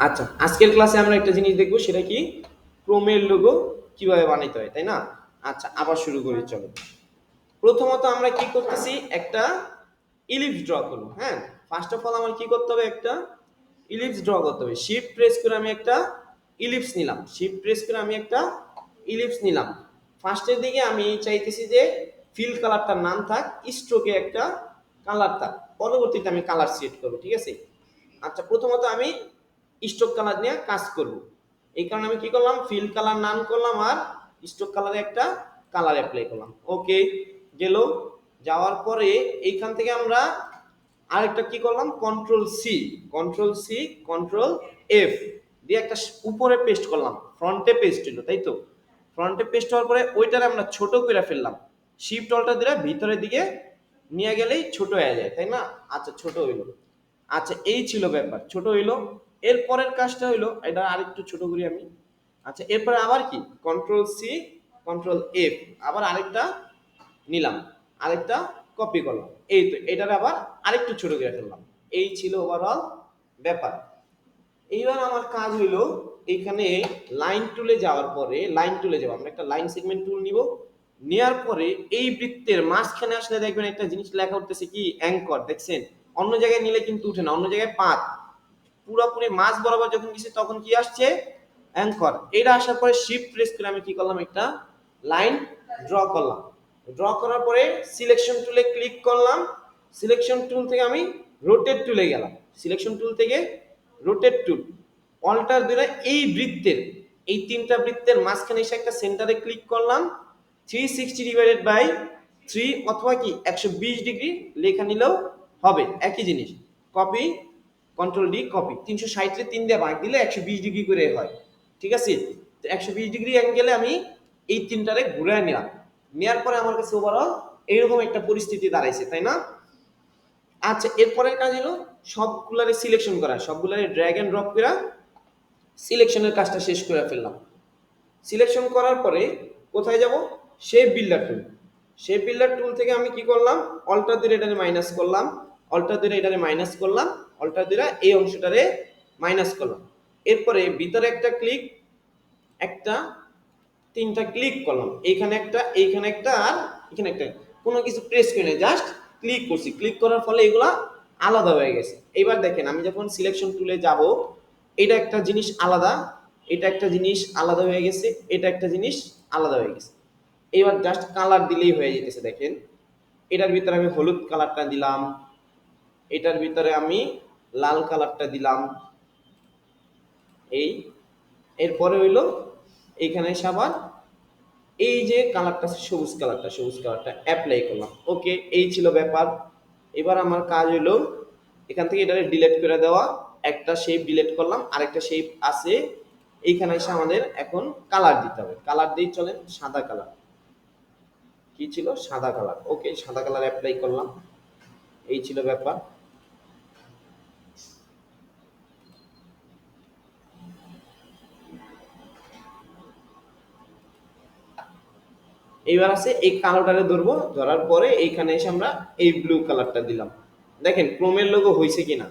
আচ্ছা, আজকের ক্লাসে আমরা একটা জিনিস দেখবো, সেটা কি ক্রোমের লোগো কিভাবে বানাইতে হয়, তাই না? আচ্ছা, আবার শুরু করি, চলো। প্রথমত আমরা কি করতেছি, একটা ইলিপস ড্র করবো। হ্যাঁ, ফার্স্ট অফ অল আমার কি করতে হবে, একটা ইলিপস ড্র করতে হবে। শিফট প্রেস করে আমি একটা ইলিপস নিলাম, শিফট প্রেস করে আমি একটা ইলিপস নিলাম। ফার্স্টের দিকে আমি চাইতেছি যে ফিল কালারটার নাম থাক, স্ট্রোকে একটা কালার থাক, পরবর্তীতে আমি কালার সেট করবো, ঠিক আছে? আচ্ছা, প্রথমত আমি স্ট্রোক কালার নিয়ে কাজ করব। এই কারণে আমি কি করলাম, ফিল কালার নাম করলাম আর স্ট্রোক কালারে একটা কালার অ্যাপ্লাই করলাম। ওকে, গেল। যাওয়ার পরে এইখান থেকে আমরা আরেকটা কি করলাম, control C, control C, control F দিয়ে একটা উপরে পেস্ট করলাম, ফ্রন্টে পেস্ট হলো, তাই তো? ফ্রন্টে পেস্ট হওয়ার পরে ওইটারে আমরা ছোট করে ফেললাম, শিফট অল্টার দিলে ভিতরের দিকে নিয়ে গেলেই ছোট হয়ে যায়, তাই না? আচ্ছা, ছোট হইলো। আচ্ছা, এই ছিল ব্যাপার, ছোট হইলো। এর পরের কাজটা হইলো, এটা আরেকটু ছোট করি আমি। আচ্ছা, এরপরে আবার কি, কন্ট্রোল সি, কন্ট্রোল এফ, আবার আরেকটা নিলাম, আরেকটা কপি করলাম, এই তো এটার আবার আরেকটু ছোট করে ফেললাম। এই ছিল ওভারঅল ব্যাপার। এইবার আমার কাজ হইলো, এখানে লাইন টুলে যাওয়ার পরে, লাইন টুলে যাবো, আমরা একটা লাইন সেগমেন্ট টুল নিব। নেওয়ার পরে এই বৃত্তের মাঝখানে আসলে দেখবেন একটা জিনিস লেখা উঠতেছে কি, অ্যাঙ্কর, দেখছেন? অন্য জায়গায় নিলে কিন্তু উঠে না, অন্য জায়গায় পাত। পুরোপুরি মাঝ বরাবর যখন গেছি তখন কি আসছে, অ্যাঙ্কর। এটা আসার পরে শিফট প্রেস করে আমি কি করলাম, একটা লাইন ড্র করলাম। ড্র করার পরে সিলেকশন টুলে ক্লিক করলাম, সিলেকশন টুল থেকে আমি রোটেট টুলে গেলাম, সিলেকশন টুল থেকে রোটেট টুল, অল্টার দিলে এই বৃত্তের, এই তিনটা বৃত্তের মাঝখানে এসে একটা সেন্টারে ক্লিক করলাম। 360 ডিভাইডেড বাই 3 অথবা কি 120 ডিগ্রি লেখা নিলেও হবে, একই জিনিস। Copy, control D, copy. 360 রে 3 দিয়ে ভাগ দিলে 120 ডিগ্রি করে হয়, ঠিক আছে? তো 120 ডিগ্রি অ্যাঙ্গেলে আমি এই তিনটারে ঘুরায় নিলাম। নেওয়ার পরে আমার কাছে ওভারঅল এইরকম একটা পরিস্থিতি দাঁড়াইছে, তাই না? আচ্ছা, এরপরের কাজ হলো সবগুলারে সিলেকশন করা, সবগুলারে ড্র্যাগ এন্ড ড্রপ করা সিলেকশনের কাজটা শেষ করে ফেললাম। সিলেকশন করার পরে কোথায় যাব, শেপ বিল্ডার টুল। শেপ বিল্ডার টুল থেকে আমি কি করলাম, অল্টার দিয়ে এটারে মাইনাস করলাম, অল্টার দিয়ে এটারে মাইনাস করলাম, অল্টার দিয়ে এই অংশটারে মাইনাস করলাম। এরপরে ভিতরে একটা ক্লিক, একটা, তিনটা ক্লিক করলাম, এইখানে একটা, এইখানে একটা, আর এখানে একটা। কোনো কিছু প্রেস করে না, জাস্ট ক্লিক করছি, ক্লিক করার ফলে এগুলা আলাদা হয়ে গেছে। এবার দেখেন, আমি যখন সিলেকশন টুলে যাব, এটা একটা জিনিস আলাদা, এটা একটা জিনিস আলাদা হয়ে গেছে, এটা একটা জিনিস আলাদা হয়ে গেছে। এবার জাস্ট কালার দিলেই হয়ে যেতেছে, দেখেন। এটার ভিতরে আমি হলুদ কালারটা দিলাম, এটার ভিতরে আমি লাল কালারটা দিলাম, এই। এরপরে হইলো এইখানে এসে আবার এই যে কালারটা, সবুজ কালারটা, সবুজ কালারটা অ্যাপ্লাই করলাম। ওকে, এই ছিল ব্যাপার। এবার আমার কাজ হলো এখান থেকে এটা ডিলিট করে দেওয়া, একটা শেপ ডিলিট করলাম, আরেকটা শেপ আছে এইখানে এসে আমাদের এখন কালার দিতে হবে। কালার দিয়ে চলেন, সাদা কালার। কি ছিল, সাদা কালার। ওকে, সাদা কালার অ্যাপ্লাই করলাম, এই ছিল ব্যাপার। এইবার আছে এই কালোটারে ধরবো, ধরার পরে এইখানে এসে আমরা এই ব্লু কালারটা দিলাম। দেখেন ক্রোমের লোগো হয়েছে কিনা,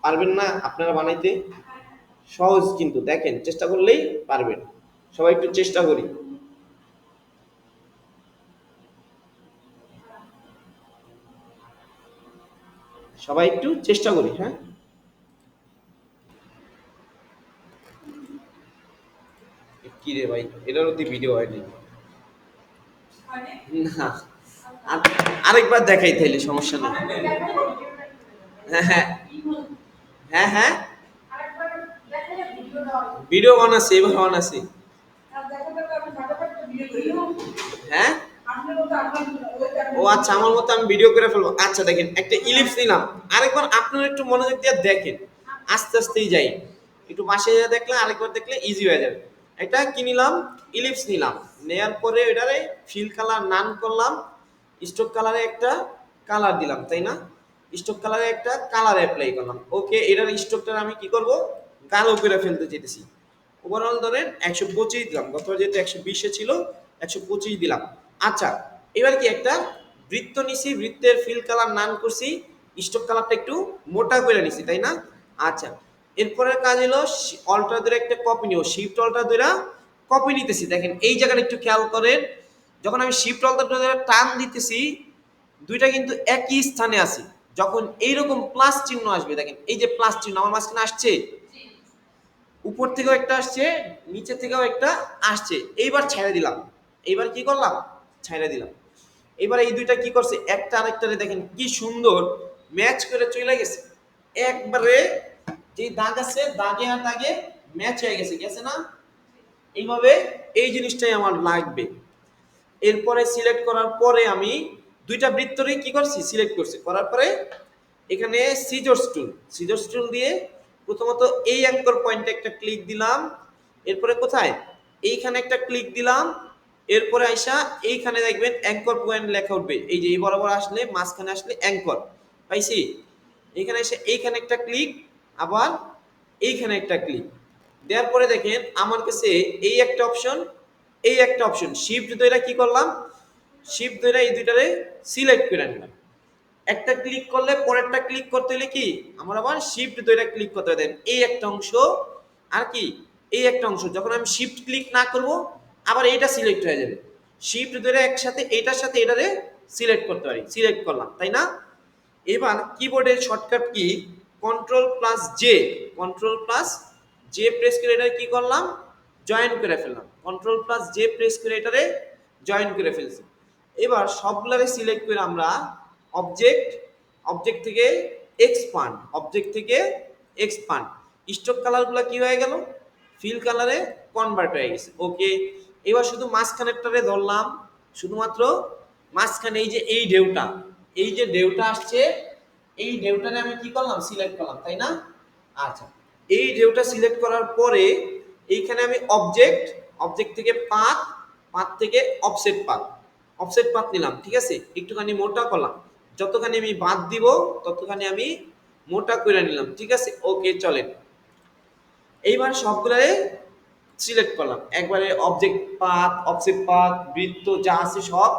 পারবেন না আপনারা বানাইতে? সহজ কিন্তু, দেখেন চেষ্টা করলেই পারবেন। সবাই একটু চেষ্টা করি, সবাই একটু চেষ্টা করি, হ্যাঁ। কি রে ভাই, এটার অতি ভিডিও হয়নি না? আরেকবার দেখাই তাইলে, সমস্যা নেই। হ্যাঁ হ্যাঁ, হ্যাঁ হ্যাঁ, ভিডিও বানাচ্ছি, এবার বানাচ্ছি। হ্যাঁ, ও আচ্ছা, আমার মতো আমি ভিডিও করে ফেলবো। আচ্ছা দেখেন, একটা ইলিপস নিলাম, আরেকবার আপনারা একটু মনোযোগ দিয়ে দেখেন, আস্তে আস্তেই যাই, একটু পাশে দেখলে আরেকবার দেখলে ইজি হয়ে যাবে। এটা কি নিলাম, ইলিপস নিলাম। নেয়ার পরে এটারে ফিল কালার নান করলাম, স্ট্রোক কালারে একটা কালার দিলাম, তাই না? স্ট্রোক কালারে একটা কালার অ্যাপ্লাই করলাম। ওকে, এটার স্ট্রোকটা আমি কি করব, কালো করে ফেলতে চাইতেছি। ওভারঅল ধরেন 125 দিলাম, গতবার যেহেতু 120 ছিল 125 দিলাম। আচ্ছা, এবার কি একটা বৃত্ত নিছি, বৃত্তের ফিল কালার নান করছি, স্ট্রোক কালারটা একটু মোটা করে নিছি, তাই না? আচ্ছা, এরপরের কাজ হলো অল্টার ধরে একটা কপি নিব, শিফট অল্টার ধরে কপি নিতেছি। দেখেন এই জায়গাটা একটু খেয়াল করেন, যখন আমি শিফট অল্টার ধরে টান দিতেছি দুইটা কিন্তু একই স্থানে আছে। যখন এইরকম প্লাস চিহ্ন আসবে, দেখেন এই যে প্লাস চিহ্ন আমার মাঝখানে আসছে, উপর থেকেও একটা আসছে, নিচে থেকেও একটা আসছে। এইবার ছেড়ে দিলাম, এইবার কি করলাম, ছেড়ে দিলাম। এবার এই দুইটা কি করছে, একটা আরেকটারে দেখেন কি সুন্দর ম্যাচ করে চলে গেছে। একবারে যে দাগ আছে দাগে আর দাগে ম্যাচ হয়ে গেছে, গেছে না? এইভাবে এই জিনিসটাই আমার লাগবে। এরপরে সিলেক্ট করার পরে আমি দুইটা বৃত্তরে কি করছি, সিলেক্ট করছি, করার পরে এখানে সিজার্স টুল দিয়ে প্রথমত এই অ্যাঙ্কর পয়েন্টে একটা ক্লিক দিলাম, এরপরে কোথায়, এইখানে একটা ক্লিক দিলাম, এরপরে আইসা এইখানে দেখবেন অ্যাঙ্কর পয়েন্ট লেখা উঠবে, এই যে এই বরাবর আসলে মাঝখানে আসলে অ্যাঙ্কর পাইছি। এখানে এসে এইখানে একটা ক্লিক, আবার এইখানে একটা ক্লিক দেওয়ার পরে দেখেন আমার কাছে এই একটা অপশন, এই একটা অপশন, শিফট ধরে কি করলাম, শিফট ধরে এই দুইটারে সিলেক্ট করে নিলাম। একটা ক্লিক করলে পরেরটা ক্লিক করতে হলে কি আমার আবার শিফট ধরে ক্লিক করতে হবে। এই একটা অংশ আর কি এই একটা অংশ, যখন আমি শিফট ক্লিক না করব আবার এইটা সিলেক্ট হয়ে যাবে। শিফট ধরে একসাথে এইটার সাথে এটারে সিলেক্ট করতে পারি, সিলেক্ট করলাম, তাই না? এবার কিবোর্ডের shortcut key control plus J, control plus J press করে এটা কি করলাম, জয়েন করে ফেললাম। কন্ট্রোল প্লাস জে প্রেস করে এটারে জয়েন করে ফেলছি। এবার সবগুলারে সিলেক্ট করে আমরা অবজেক্ট, অবজেক্ট থেকে এক্সপান্ড, অবজেক্ট থেকে এক্সপান্ড, স্টক কালারগুলো কি হয়ে গেল, ফিল কালারে কনভার্ট হয়ে গেছে। ওকে, এবার শুধু মাঝখানেরটারে ধরলাম, শুধুমাত্র মাঝখানে এই যে এই ঢেউটা, এই যে ঢেউটা আসছে এই ঢেউটারে আমি কি করলাম, সিলেক্ট করলাম, তাই না? আচ্ছা, এই ঢেউটা সিলেক্ট করার পরে এইখানে আমি অবজেক্ট, অবজেক্ট থেকে পাথ, পাথ থেকে অফসেট পাথ, অফসেট পাথ নিলাম, ঠিক আছে, একটুখানি মোটা করলাম, যতখানি আমি বাদ দিব ততখানি আমি মোটা করে নিলাম, ঠিক আছে। ওকে চলেন, এইবার সবগুলারে সিলেক্ট করলাম একবারে, অবজেক্ট পাথ, অফসেট পাথ, বৃত্ত যা আছে সব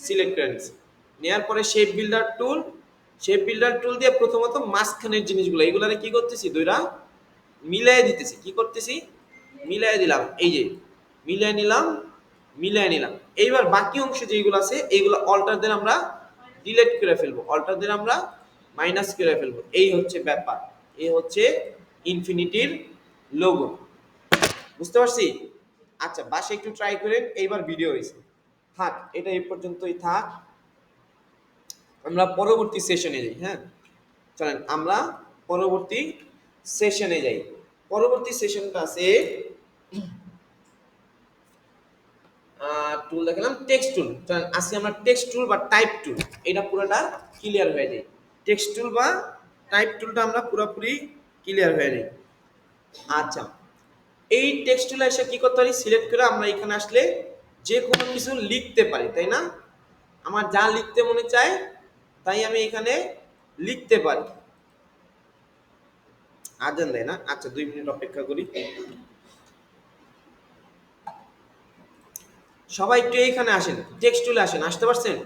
সিলেক্ট করে নিচ্ছি। নেওয়ার পরে শেপ বিল্ডার টুল, শেপ বিল্ডার টুল দিয়ে প্রথমত মাঝখানের জিনিসগুলো এগুলারে কি করতেছি, দুইটা মিলাই দিতেছি, কি করতেছি, মিলাই দিলাম, এই যে মিলাই নিলাম, মিলাই নিলাম। এইবার বাকি অংশ যেগুলো আছে এইগুলো অল্টার দিয়ে আমরা ডিলিট করে ফেলবো, অল্টার দিয়ে আমরা মাইনাস করে ফেলবো। এই হচ্ছে ব্যাপার, এই হচ্ছে ইনফিনিটির লোগো। বুঝতে পারছি? আচ্ছা, বাসে একটু ট্রাই করেন, এইবার ভিডিও হয়েছে। থাক, এটা এই পর্যন্তই থাক, আমরা পরবর্তী সেশনে যাই। হ্যাঁ চলেন আমরা পরবর্তী সেশনে যাই। পরবর্তী সেশনটা আছে টুল দেখালাম, টেক্সট টুল। চলেন আজকে আমরা টেক্সট টুল বা টাইপ টুল এটা পুরোটা ক্লিয়ার হয়ে যায়। টেক্সট টুল বা টাইপ টুলটা আমরা পুরোপুরি ক্লিয়ার হয়ে যাই। আচ্ছা, এই টেক্সট টুলে এসে কি করতে পারি, সিলেক্ট করে আমরা এখানে আসলে যে কোনো কিছু লিখতে পারি, তাই না? আমার যা লিখতে মনে চায় তাই আমি এখানে লিখতে পারি। আজান দেয় না, আচ্ছা 2 মিনিট অপেক্ষা করি। সবাই একটু এইখানে আসেন, টেক্সট টুলে আসেন, আসতে পারছেন?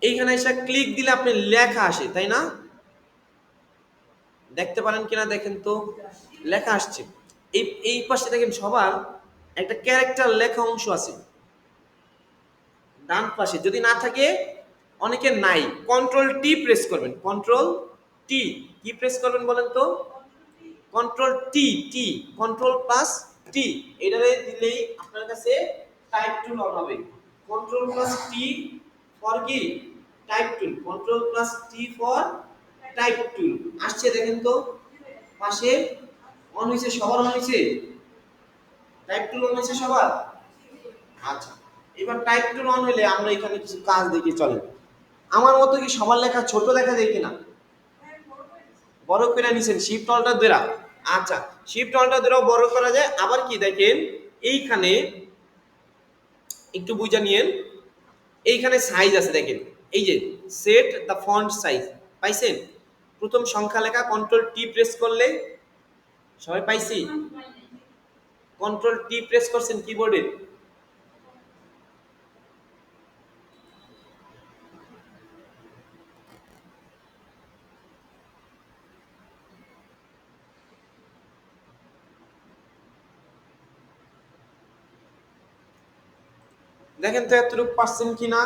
এইখানে এসে ক্লিক দিলে আপনি লেখা আসে, তাই না? দেখতে পারেন কিনা দেখেন তো, লেখা আসছে। এই এই পাশে দেখেন সবার একটা ক্যারেক্টার লেখা অংশ আছে ডান পাশে, যদি না থাকে অনেকের নাই, কন্ট্রোল টি প্রেস করবেন, কন্ট্রোল টি, কি প্রেস করবেন বলেন তো, control T, T control plus T, এটারে দিলেই আপনার কাছে টাইপ টুল অন হবে। কন্ট্রোল প্লাস টি ফর কি, type tool, control plus T for type tool. আসছে দেখেন তো পাশে, অন হয়েছে, সবার অন হয়েছে, টাইপ টুল অন হয়েছে সবার। আচ্ছা, এবার টাইপ টুল অন হলে আমরা এখানে কিছু কাজ দেখি, চলেন। আমার মতো কি সবার লেখা ছোট দেখা যায় কিনা, বড় করে নিছেন শিফট অল্টার দ্বারা। আচ্ছা, শিফট অল্টার দ্বারাও বড় করা যায়। আবার কি দেখেন এইখানে একটু বুঝা নিয়েন, এইখানে সাইজ আছে দেখেন, এই যে সেট দ্য ফন্ট সাইজ, পাইছেন? প্রথম সংখ্যা লেখা, কন্ট্রোল টি প্রেস করলে, সবাই পাইছি? কন্ট্রোল টি প্রেস করছেন কিবোর্ডে, দেখেন তো এতটুকু পারছেন কিনা।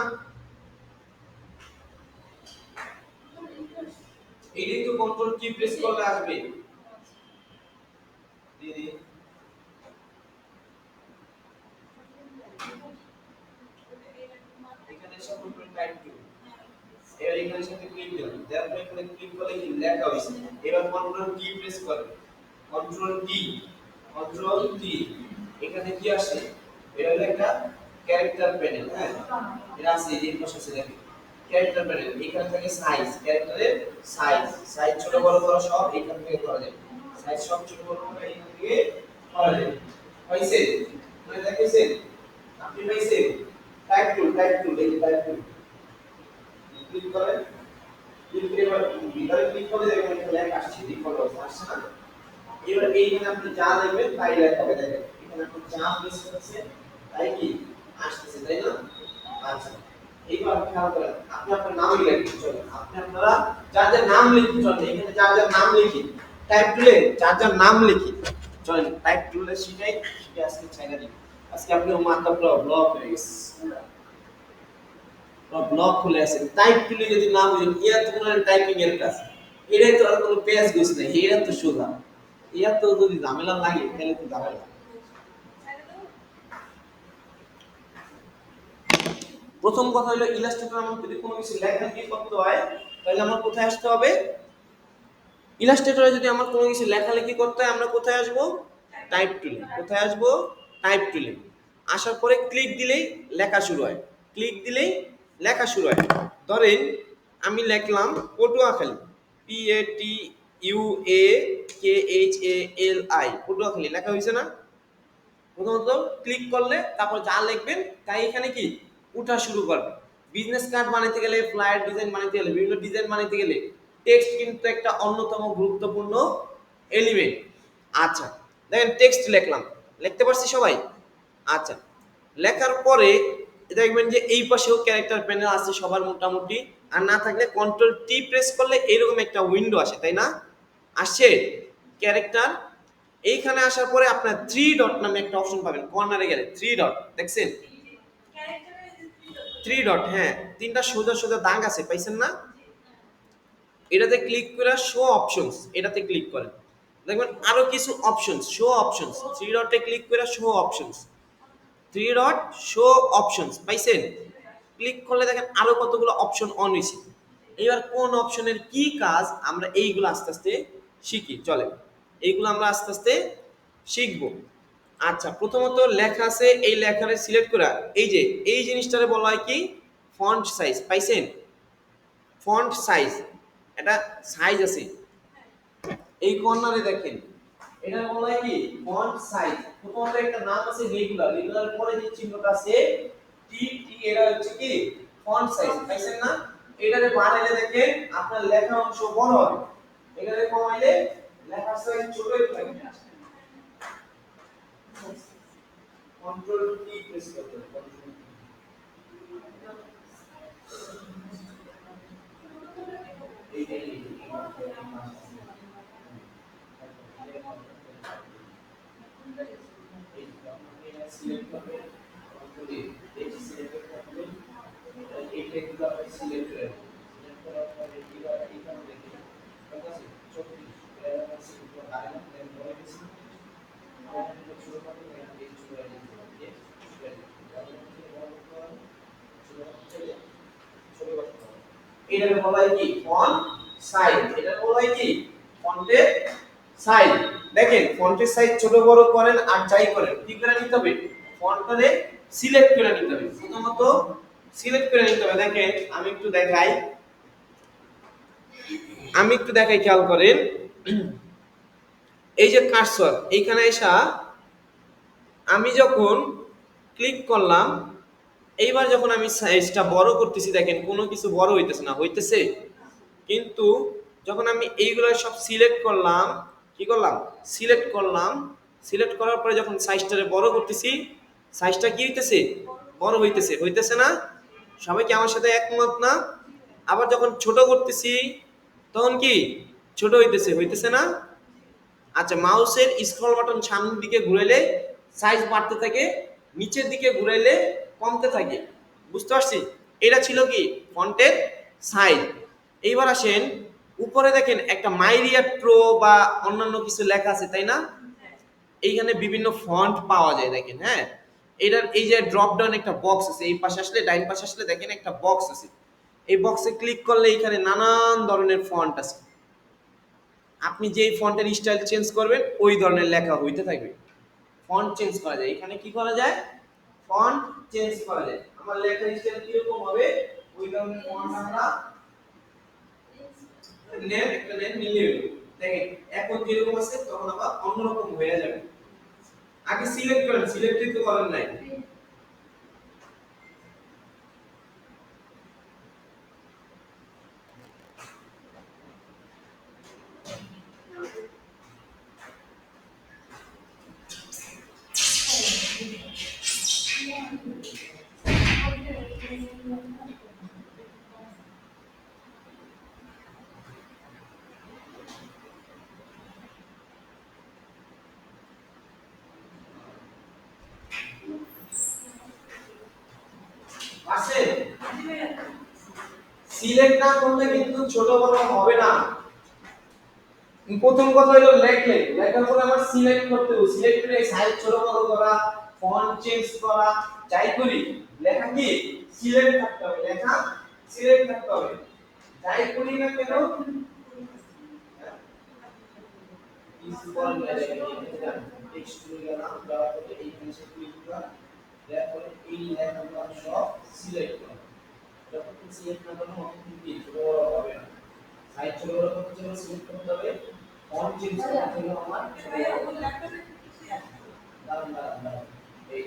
এইটাই তো কন্ট্রোল কি প্রেস করলে আসবে। দিদি এখানে সব কন্ট্রোল টাইপ টু, এবার এখানে সাথে ক্লিক দিলাম, দেওয়ার পরে এখানে ক্লিক করলে কি লেখা হইছে। এবার কন্ট্রোল কি প্রেস করবে, কন্ট্রোল টি, কন্ট্রোল টি, এখানে কি আসে, এটা হলো একটা ক্যারেক্টার প্যানেল। হ্যাঁ, এটা আছে এই পাশে আছে দেখেন ক্যারেক্টার প্যানেল। এখানে থাকে সাইজ, ক্যারেক্টারের সাইজ, সাইজ ছোট বড় করা সব এখান থেকে করা যায়। সাইজ সব ছোট বড় করা এখান থেকে করা যায়। পাইছে, মানে দেখেছেন আপনি পাইছেন। টাইপ টুল এই টাইপ টুল ক্লিক করেন, ক্লিক করে এবার ভিতরে ক্লিক করে দেখবেন একটা লেখা আসছে, ডিফল্ট আসছে না। এবার এইখানে আপনি যা দেখবেন তাই লেখা হবে। দেখেন এখানে আপনি যা প্রেস করছেন তাই কি আসতেছে, তাই না? আচ্ছা, এইবার খেয়াল করেন আপনি আপনার নাম লিখে চলেন, আপনি আপনারা যার যার নাম লিখতে চলেন, এখানে যার যার নাম লিখি, টাইপ টুলে যার যার নাম লিখি চলেন, টাইপ টুলে শিখাই, শিখে আজকে চাইনা দিই। আজকে আপনি মাথা পুরো ব্লক হয়ে গেছে, ব্লক খুলে আছে। টাইপ টুলে যদি না বুঝেন, ইয়া তো কোনো টাইপিং এর কাজ, এটাই তো আর কোনো পেজ গোছ নেই, এটা তো সোজা। ইয়া তো যদি ঝামেলা লাগে তাহলে তো ঝামেলা। প্রথম কথা হলো ইলাস্ট্রেটর আমার যদি কোনো কিছু লেখালেখি করতে হয় তাহলে আমার কোথায় আসতে হবে। ইলাস্ট্রেটরে যদি আমার কোনো কিছু লেখালেখি করতে হয় আমরা কোথায় আসব, টাইপ টুলে। কোথায় আসব, টাইপ টুলে। আসার পরে ক্লিক দিলেই লেখা শুরু হয়, ক্লিক দিলেই লেখা শুরু হয়। ধরেন আমি লিখলাম Patuakhali, P A T U A K H A L I, Patuakhali লেখা হয়েছে না। প্রথমত ক্লিক করলে তারপর যা লিখবেন তাই এখানে কি উঠা শুরু করবে। বিজনেস কার্ড বানাইতে গেলে, ফ্লায়ার ডিজাইন বানাইতে গেলে, বিভিন্ন ডিজাইন বানাইতে গেলে টেক্সট কিন্তু একটা অন্যতম গুরুত্বপূর্ণ এলিমেন্ট। আচ্ছা, দেখেন টেক্সট লিখলাম, লিখতে পারছি সবাই। আচ্ছা, লেখার পরে দেখবেন যে এই পাশেও ক্যারেক্টার প্যানেল আছে সবার মোটামুটি, আর না থাকলে কন্ট্রোল টি প্রেস করলে এরকম একটা উইন্ডো আসে, তাই না? আসছে ক্যারেক্টার। এইখানে আসার পরে আপনার থ্রি ডট নামে একটা অপশন পাবেন, কর্নারে গেলে থ্রি ডট দেখছেন, থ্রি ডট, হ্যাঁ তিনটা সোজা সোজা দাগ আছে, পাইছেন না? এটাতে ক্লিক করে শো অপশনস, এটাতে ক্লিক করেন, দেখবেন আরো কিছু অপশনস, শো অপশনস, থ্রি ডটে ক্লিক করে show options, three dot show options পাইছেন? ক্লিক করলে দেখেন আরো কতগুলো অপশন অন হয়েছে। এবার কোন অপশনের কি কাজ আমরা এইগুলো আস্তে আস্তে শিখি, চলে এইগুলো আমরা আস্তে আস্তে শিখব। আচ্ছা, প্রথমত লেখা আছে, এই লেখারে সিলেক্ট করা, এই যে এই জিনিসটারে বলা হয় কি ফন্ট সাইজ, পাইছেন? ফন্ট সাইজ, এটা সাইজ আছে এই কর্নারে দেখেন, এটা বলা হয় কি ফন্ট সাইজ। প্রথমত একটা নাম আছে রেগুলার, রেগুলার পরে যে চিহ্নটা আছে টি টি, এটা হচ্ছে কি ফন্ট সাইজ, পাইছেন না? এটারে বাড়াইলে দেখেন আপনার লেখার অংশ বড় হবে, এটারে কমাইলে লেখার সাইজ ছোট হয়ে যাবে। কন্ট্রোল টি প্রেস করতে হবে, এই যে সিলেক্ট করবে, কন্ট্রোল এ এই সিলেক্ট করবে, এই টেক্সটগুলো আপনি সিলেক্ট করে সিলেক্ট করার পরে এইখানে দেখে ঠিক আছে 34 এর আছে তো আরেকটা প্ল্যান করে দিয়েছি, এটা শুরু করতে এই শুরু হয়ে যাবে, এটা বলা হয় কি ফন্ট সাইজ, এটা বলা হয় কি ফন্টের সাইজ। দেখেন ফন্টের সাইজ ছোট বড় করেন আর যাই করেন কি করে নিতে হবে, ফন্টটারে সিলেক্ট করে নিতে হবে, প্রথমত সিলেক্ট করে নিতে হবে। দেখেন আমি একটু দেখাই, খেয়াল করেন, এই যে কার্সর এইখানে এসা আমি যখন ক্লিক করলাম, এইবার যখন আমি সাইজটা বড় করতেছি দেখেন কোনো কিছু বড় হইতেছে না, হইতেছে কিন্তু যখন আমি এইগুলো সব সিলেক্ট করলাম, কি করলাম সিলেক্ট করলাম, সিলেক্ট করার পরে যখন সাইজটারে বড় করতেছি সাইজটা কি হইতেছে, বড় হইতেছে, হইতেছে না? সবাই কি আমার সাথে একমত না? আবার যখন ছোট করতেছি তখন কি ছোট হইতেছে, হইতেছে না? আচ্ছা, মাউসের স্ক্রল বাটন সামনের দিকে ঘুরাইলে সাইজ বাড়তে থাকে, নিচের দিকে ঘুরাইলে কমতে থাকে। বুঝতে পারছি? এটা ছিল কি ফন্টের সাইজ। এইবার আসেন উপরে দেখেন একটা মাইরিয়াট প্রো বা অন্যান্য কিছু লেখা আছে তাই না? এইখানে বিভিন্ন ফন্ট পাওয়া যায় দেখেন, হ্যাঁ। এটার এই যে ড্রপ ডাউন একটা বক্স আছে, এই পাশে আসলে ডাইন পাশে আসলে দেখেন একটা বক্স আছে। এই বক্সে ক্লিক করলে এখানে নানান ধরনের ফন্ট আছে। আপনি যেই ফন্টের স্টাইল চেঞ্জ করবেন ওই ধরনের লেখা হইতে থাকবে। ফন্ট চেঞ্জ করা যায়, এখানে কি করা যায়? ফন্ট চেঞ্জ করা যায়। আমার লেখার স্টাইল কিরকম হবে ওই ধরনের ফন্ট আমরা নেন, একটা নেন নিলে দেখেন এখন যেরকম আছে তখন আবার অন্যরকম হয়ে যাবে। আগে সিলেক্ট করেন, সিলেক্টই তো করেন নাই। আছে সিলেক্ট না করলে কিন্তু ছোট বড় হবে না। প্রথম কথা হলো লেখলে লেখার পরে আমার সিলেক্ট করতে হবে, সিলেক্ট করে সাইজ ছোট বড় করা, ফন্ট চেঞ্জ করা, যাই করি লেখা কি সিলেক্ট থাকতে হবে, লেখা সিলেক্ট থাকতে হবে। যাই করি না কেন ইজ ফর টেক্সট হয়ে গেলাম, দেওয়ার পরে এই জিনিসে ক্লিক করলাম, দেওয়ার পরে এই লেখাগুলো সব সিলেক্ট করলাম। যখন সিলেক্ট না করলে তখন কি ছোট বড় হবে না। সাইজ ছোট বড় করতে জন্য সিলেক্ট করতে হবে, ফন্ট চেঞ্জ করতে জন্য আমার ছোট বড় দাঁড়ান দাঁড়ান দাঁড়ান এই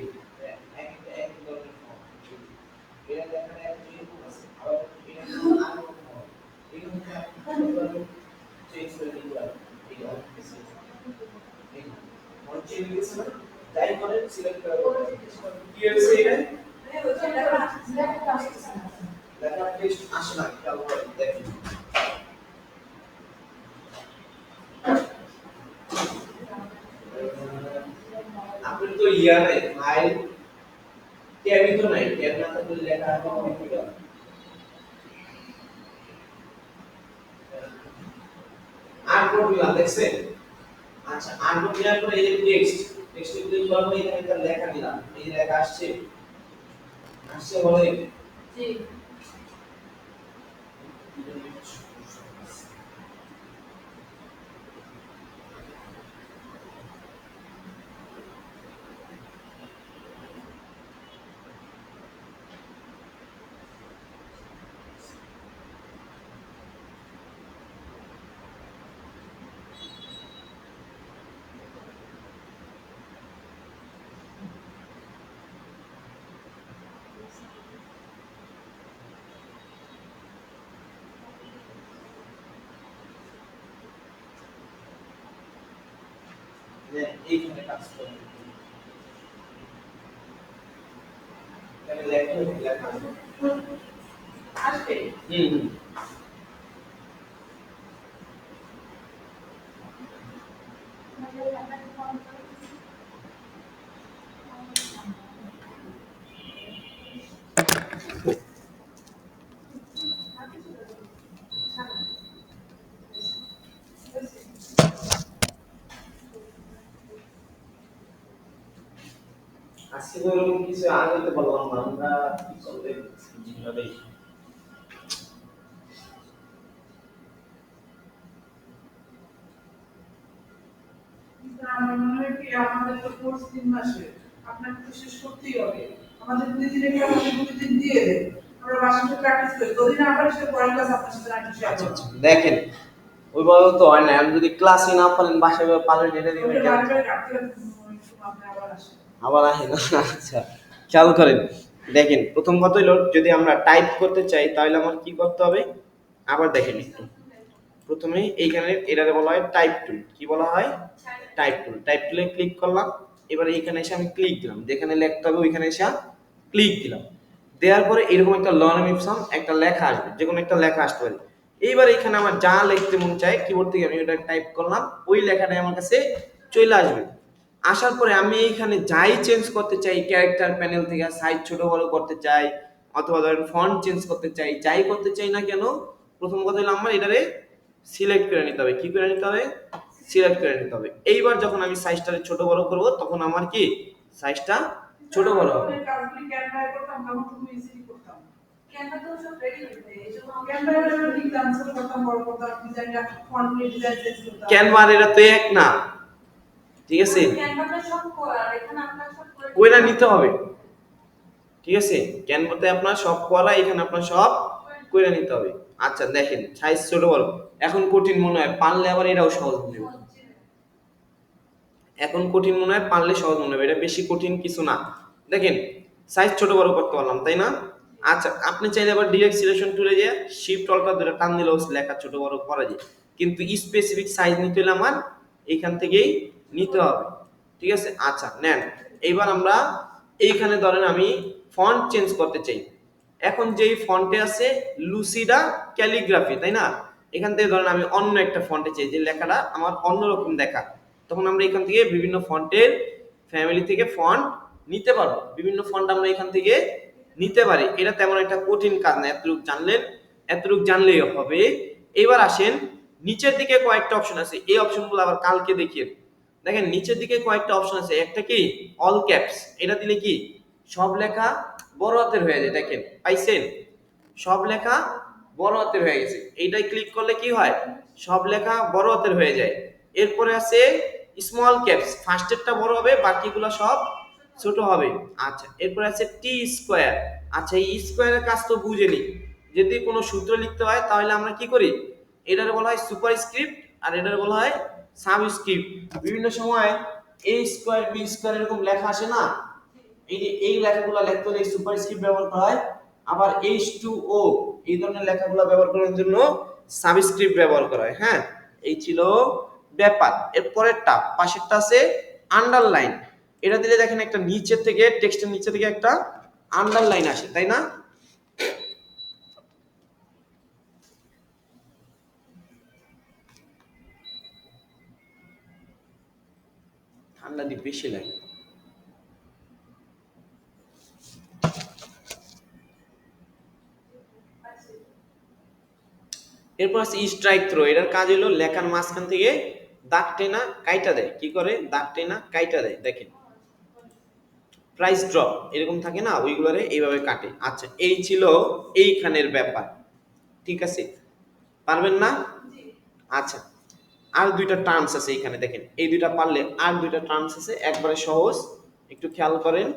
এক এক ধরনের ফন্ট এটা দেখানে যেরকম আছে আবার এটা আরো রকম হবে। এগুলো আপনি চেঞ্জ করে দিতে পারেন। এই এই ফন্ট চেঞ্জ দিয়েছে না, যাই করেন সিলেক্ট করে কি হয়েছে এখানে লেখা টেক্সট আসে না, খেয়াল করে দেখেন। আপনি তো ইয়া নাই ফাইল ট্যাবই তো নাই, ট্যাব না থাকলে লেখা আর কখনো হবে না। আর কোড দিলাম দেখছেন? আচ্ছা আর কোড দেওয়ার পরে এই যে টেক্সট টেক্সটে ক্লিক করার পরে এখানে একটা লেখা দিলাম, এই যে লেখা আসছে আসছে বলে জি এইখানে কাজ করবে, এখানে লেখা লেখা আসবে হুম আজকে তো এরকম কিছু আগাতে পারলাম না, আমরা কি করবে যেভাবে আমার মনে হয় কি আমাদের তো কোর্স 3 মাসে আপনাকে তো শেষ করতেই হবে। আমাদের প্রতিদিন একটা প্রতিদিন দিয়ে দেন, আমরা বাসাতে প্র্যাকটিস করি, যদি না পারি সে পরের ক্লাস আপনার সাথে রাখি শেয়ার করব। আচ্ছা দেখেন ওইভাবে তো হয় না, আমি যদি ক্লাসই না পারেন বাসায় পারেন এটা দিবেন কেন? আবার আসে না। আচ্ছা খেয়াল করেন দেখেন প্রথম কথা হলো যদি আমরা টাইপ করতে চাই তাহলে আমার কি করতে হবে, আবার দেখেন একটু প্রথমে এইখানে এটাকে বলা হয় টাইপ টুল। কি বলা হয়? টাইপ টুল। টাইপ টুলে ক্লিক করলাম, এবার এইখানে এসে আমি ক্লিক দিলাম, যেখানে লিখতে হবে ওইখানে এসে ক্লিক দিলাম, দেওয়ার পরে এরকম একটা লর্ন অপশন একটা লেখা আসবে, যে কোনো একটা লেখা আসতে পারে। এইবার এখানে আমার যা লিখতে মন চায় কিবোর্ড থেকে আমি ওটা টাইপ করলাম, ওই লেখাটাই আমার কাছে চলে আসবে। আসার পরে আমি এইখানে যাই চেঞ্জ করতে চাই, ক্যারেক্টার প্যানেল থেকে সাইজ ছোট বড় করতে চাই, অথবা ধরেন ফন্ট চেঞ্জ করতে চাই, যাই করতে চাই না কেন, প্রথম কথা হলো আমার এটারে সিলেক্ট করে নিতে হবে। কি করে নিতে হবে? সিলেক্ট করে নিতে হবে। এইবার যখন আমি সাইজটারে ছোট বড় করব তখন আমার কি সাইজটা ছোট বড় হবে। ক্যানভা এটা তো এক না, ঠিক আছে, কইরা নিতে হবে, ঠিক আছে, ক্যানভাতে আপনার সব করা, এখানে আপনার সব কইরা নিতে হবে। আচ্ছা দেখেন সাইজ ছোট বড়, এখন কঠিন মনে হয়, পারলে আবার এটাও সহজ মনে হবে। এখন কঠিন মনে হয়, পারলে সহজ মনে হবে, এটা বেশি কঠিন কিছু না। দেখেন সাইজ ছোট বড় করতে পারলাম, তাই না? আচ্ছা আপনি চাইলে আবার ডিরেক্ট সিলেকশন টুলে গিয়ে শিফট অল্টার ধরে টান দিলেও লেখা ছোট বড় করা যায়, কিন্তু স্পেসিফিক সাইজ নিতে হলে আমার এইখান থেকেই নিতে হবে, ঠিক আছে। আচ্ছা নেন, এইবার আমরা এইখানে ধরেন আমি ফন্ট চেঞ্জ করতে চাই। এখন যেই ফন্টে আছে লুসিডা ক্যালিগ্রাফি, তাই না, এখান থেকে ধরেন আমি অন্য একটা ফন্টে চাই যে লেখাটা আমার অন্যরকম দেখা, তখন আমরা এখান থেকে বিভিন্ন ফন্টের ফ্যামিলি থেকে ফন্ট নিতে পারবো, বিভিন্ন ফন্ট আমরা এখান থেকে নিতে পারি। এটা তেমন একটা কঠিন কাজ না, এতটুকু জানলেন, এতটুকু জানলেই হবে। এবার আসেন নিচের দিকে কয়েকটা অপশন আছে, এই অপশনগুলো আবার কালকে দেখিয়ে। দেখেন নিচের দিকে কয়েকটা অপশন আছে, একটা কি অল ক্যাপস, এটা দিলে কি সব লেখা বড় হাতের হয়ে যায়। দেখেন পাইছেন, সব লেখা বড় হাতের হয়ে গেছে, এইটাই ক্লিক করলে কি হয়, সব লেখা বড় হাতের হয়ে যায়। এরপরে আছে স্মল ক্যাপস, ফার্স্টেরটা বড় হবে, বাকিগুলো সব ছোট হবে। আচ্ছা এরপরে আছে টি স্কোয়ার। আচ্ছা এই স্কোয়ারের কাজ তো বুঝেনি, যদি কোনো সূত্র লিখতে হয় তাহলে আমরা কি করি, এটার বলা হয় সুপার স্ক্রিপ্ট আর এটার বলা হয় সাবস্ক্রিপ্ট। বিভিন্ন সময় এ স্কোয়ার বি স্কোয়ার এরকম লেখা আসে না, এই যে এই লেখাগুলো লিখতে হলে সুপার স্ক্রিপ্ট ব্যবহার করা হয়, আবার H2O এই ধরনের লেখাগুলো ব্যবহার করার জন্য সাবস্ক্রিপ্ট ব্যবহার করা হয়। হ্যাঁ এই ছিল ব্যাপার। এর পরেরটা পাশেরটা আছে আন্ডারলাইন, এটা দিলে দেখেন একটা নিচের থেকে টেক্সটের নিচে থেকে একটা আন্ডারলাইন আসে, তাই না? ঠান্ডা দিয়ে বেশি লাগে। এরপর আছে স্ট্রাইক থ্রো, এটার কাজ হলো লেখার মাঝখান থেকে দাগ টেনা কাইটা দেয়। কি করে? দাগ টেনা কাইটা দেয়। দেখেন প্রাইস ড্রপ এরকম থাকে না, ওইগুলোরে এইভাবে কাটে। আচ্ছা এই ছিল এইখানের ব্যাপার, ঠিক আছে, পারবেন না? আচ্ছা আর দুইটা টার্মস আছে এখানে, দেখেন এই দুইটা পারলে আর দুইটা টার্মস আছে একবারে সহজ, একটু খেয়াল করেন।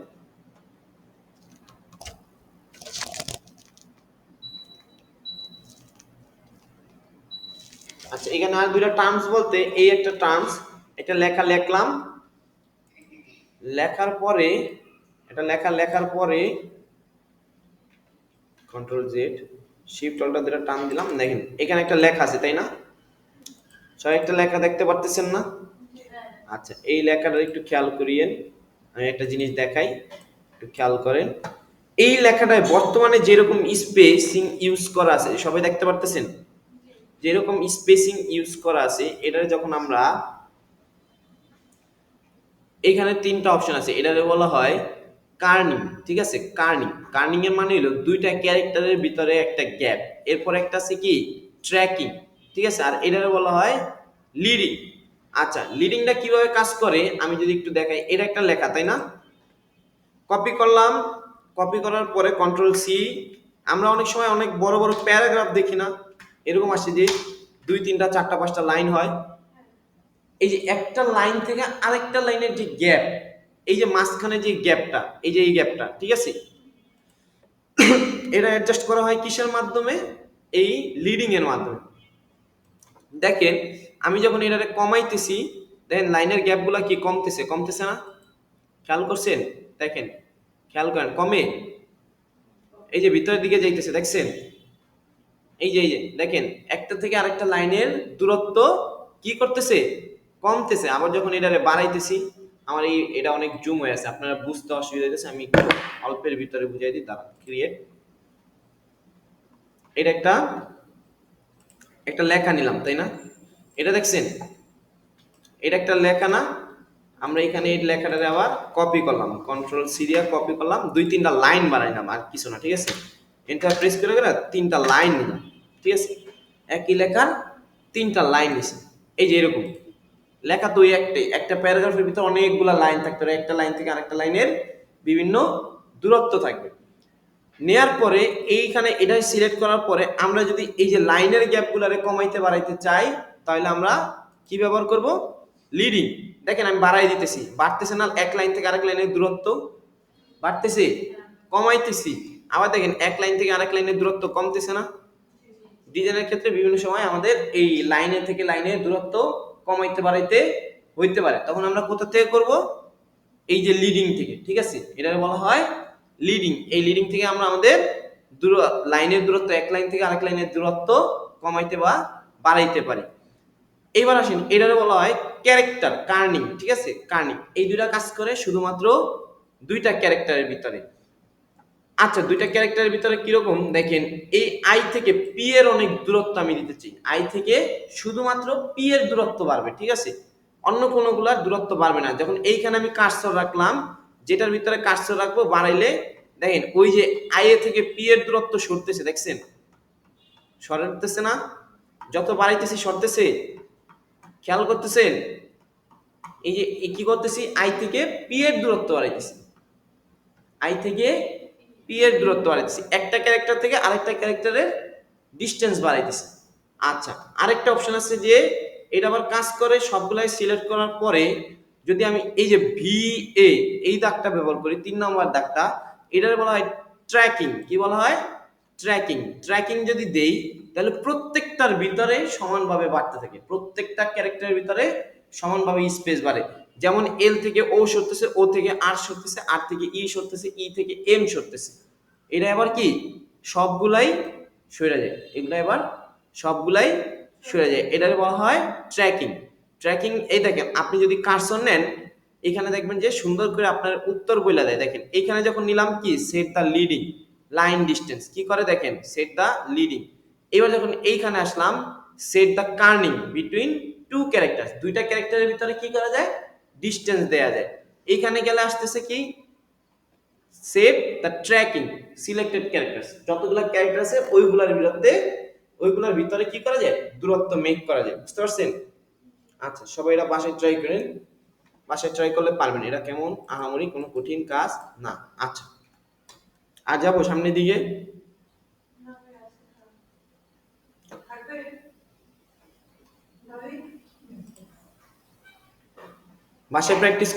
আচ্ছা এখানে আর দুইটা টার্মস বলতে এই একটা টার্মস, এটা লেখা লিখলাম, লেখার পরে এটা লেখার পরে কন্ট্রোল জেড শিফট অল্টার ধরে টান দিলাম, দেখেন এখানে একটা লেখা আছে, তাই না? সবাই একটা লেখা দেখতে পারতেছেন না? আচ্ছা এই লেখাটা একটু খেয়াল করিয়েন, আমি একটা জিনিস দেখাই, একটু খেয়াল করেন। এই লেখাটায় বর্তমানে যেরকম স্পেসিং ইউজ করা আছে সবাই দেখতে পারতেছেন, যেরকম স্পেসিং ইউজ করা আছে, এটা যখন আমরা এখানে তিনটা অপশন আছে, এটারে বলা হয় কার্নিং, ঠিক আছে, কার্নিং। কার্নিং এর মানে হলো দুইটা ক্যারেক্টারের ভিতরে একটা গ্যাপ, এরপর একটা আছে কি ট্র্যাকিং, ঠিক আছে, আর এটারে বলা হয় লিডিং। আচ্ছা লিডিংটা কিভাবে কাজ করে আমি যদি একটু দেখাই, এটা একটা লেখা, তাই না? কপি করলাম, কপি করার পরে কন্ট্রোল সি, আমরা অনেক সময় অনেক বড় বড় প্যারাগ্রাফ দেখি না, এরকম আসে যে দুই তিনটা চারটা পাঁচটা লাইন হয়, এই যে একটা লাইন থেকে আরেকটা লাইনের যে গ্যাপ, এই যে মাঝখানে যে গ্যাপটা, এই যে এই গ্যাপটা, ঠিক আছে, এটা অ্যাডজাস্ট করা হয় কিসের মাধ্যমে? এই লিডিং এর মাধ্যমে। দেখেন আমি যখন এটারে কমাইতেছি, দেখেন লাইনের গ্যাপগুলো কি কমতেছে, কমতেছে না? খেয়াল করছেন? দেখেন খেয়াল করেন কমে, এই যে ভিতরের দিকে যাইতেছে, দেখছেন? এই যে দেখেন একটা থেকে আরেকটা লাইনের দূরত্ব কি করতেছে, কমতেছে। আবার যখন এটারে বাড়াইতেছি, আমার এটা অনেক জুম হয়ে আছে, আপনারা বুঝতে অসুবিধা হইতেছে, আমি একটু অল্পের ভিতরে বুঝাই দিই, তারা ক্রিয়েট, এটা একটা একটা লেখা নিলাম, তাই না? এটা দেখছেন এটা একটা লেখা না? আমরা এখানে এই লেখাটা আবার কপি করলাম, কন্ট্রোল সি দিয়ে কপি করলাম, 2-3টা লাইন বানাইলাম আর কিছু না, ঠিক আছে। এন্টার প্রেস করে গেলে 3টা লাইন নিলাম, ঠিক আছে। একই লেখার 3টা লাইন নিছি, এই যে এরকম লেখা তো একটাই, একটা প্যারাগ্রাফের ভিতরে অনেকগুলা লাইন থাকতে পারে, একটা লাইন থেকে আরেকটা লাইনের বিভিন্ন দূরত্ব থাকবে। নেয়ার পরে এইখানে এটা সিলেক্ট করার পরে আমরা যদি এই যে লাইনের গ্যাপগুলারে কমাইতে বাড়াইতে চাই, তাহলে আমরা কি ব্যবহার করব, লিডিং। দেখেন আমি বাড়াই দিতেছি, বাড়তেছে না এক লাইন থেকে আরেক লাইনের দূরত্ব, বাড়তেছে, কমাইতেছি, আবার দেখেন এক লাইন থেকে আরেক লাইনের দূরত্ব কমতেছে না। ডিজাইনের ক্ষেত্রে বিভিন্ন সময় আমাদের এই লাইনের থেকে লাইনের দূরত্ব কমাইতে বাড়াইতে হইতে পারে, তখন আমরা কোথা থেকে করব, এই যে লিডিং থেকে, ঠিক আছে। এটা বলা হয় লিডিং। এই লিডিং থেকে আমরা আমাদের লাইনের দূরত্ব, এক লাইন থেকে আরেক লাইনের দূরত্ব কমাইতে বা বাড়াইতে পারি। এবার আসেন, এটারে বলা হয় ক্যারেক্টার কার্নিং, ঠিক আছে, কার্নিং। এই দুইটা কাজ করে শুধুমাত্র দুইটা ক্যারেক্টারের ভিতরে। আচ্ছা, দুইটা ক্যারেক্টারের ভিতরে কিরকম দেখেন, এই আই থেকে পি এর অনেক দূরত্ব আমি দিতে চাই, আই থেকে শুধুমাত্র পি এর দূরত্ব বাড়বে, ঠিক আছে, অন্য কোনগুলার দূরত্ব বাড়বে না। যখন এইখানে আমি কার্সর রাখলাম, যেটার ভিতরে কার্সর রাখবো বাড়াইলে দেখেন ওই যে আই এ থেকে পি এর দূরত্ব সরতেছে, দেখছেন সরতেছে না, যত বাড়াইতেছি সরতেছে, খেয়াল করতেছেন। এই যে কি করতেছি, আই থেকে পি এর দূরত্ব বাড়াইতেছি, আই থেকে পি এর দূরত্ব বাড়াইতেছি, একটা ক্যারেক্টার থেকে আরেকটা ক্যারেক্টারের ডিসটেন্স বাড়াইতেছি। আচ্ছা, আরেকটা অপশন আছে যে এটা আবার কাজ করে সবগুলাই সিলেক্ট করার পরে যদি আমি এই যে ভি এ এই দাগটা ব্যবহার করি, 3 নম্বর দাগটা, এটার বলা হয় ট্র্যাকিং। কি বলা হয়, ট্র্যাকিং। ট্র্যাকিং যদি দেই তাহলে প্রত্যেকটার ভিতরে সমানভাবে বাড়তে থাকে, প্রত্যেকটা ক্যারেক্টারের ভিতরে সমানভাবে স্পেস বাড়ে। যেমন এল থেকে ও সরতেছে, ও থেকে আর সরতেছে, আর থেকে ই সরতেছে, ই থেকে এম সরতেছে, এটা আবার কি সবগুলাই সরে যায়, এগুলো এবার সবগুলাই সরে যায়, এটাকে বলা হয় ট্র্যাকিং। ট্র্যাকিং এই দেখেন, আপনি যদি কার্সর নেন এখানে দেখবেন যে সুন্দর করে আপনার উত্তর বইলা দেয়। দেখেন এখানে যখন নিলাম কি set the leading line distance, কি করে দেখেন সেট দ্য লিডিং। এবার যখন এইখানে আসলাম set the kerning between two character, দুইটা ক্যারেক্টারের ভিতরে কি করা যায়, ডিস্টেন্স দেয়া যায়। এইখানে গেলে আসতেছে কি save the tracking selected characters, যতগুলো ক্যারেক্টার আছে ওইগুলোর ভিতরে কি করা যায়, দূরত্ব মেক করা যায়, বুঝতে পারছেন। আচ্ছা, সবাই এটা বাসায় ট্রাই করেন, বাসায় ট্রাই করলে পারবেন, এটা কেমন আহামরি কোনো কঠিন কাজ না। আচ্ছা, আর যাবো সামনের দিকে, বাসায় প্র্যাকটিস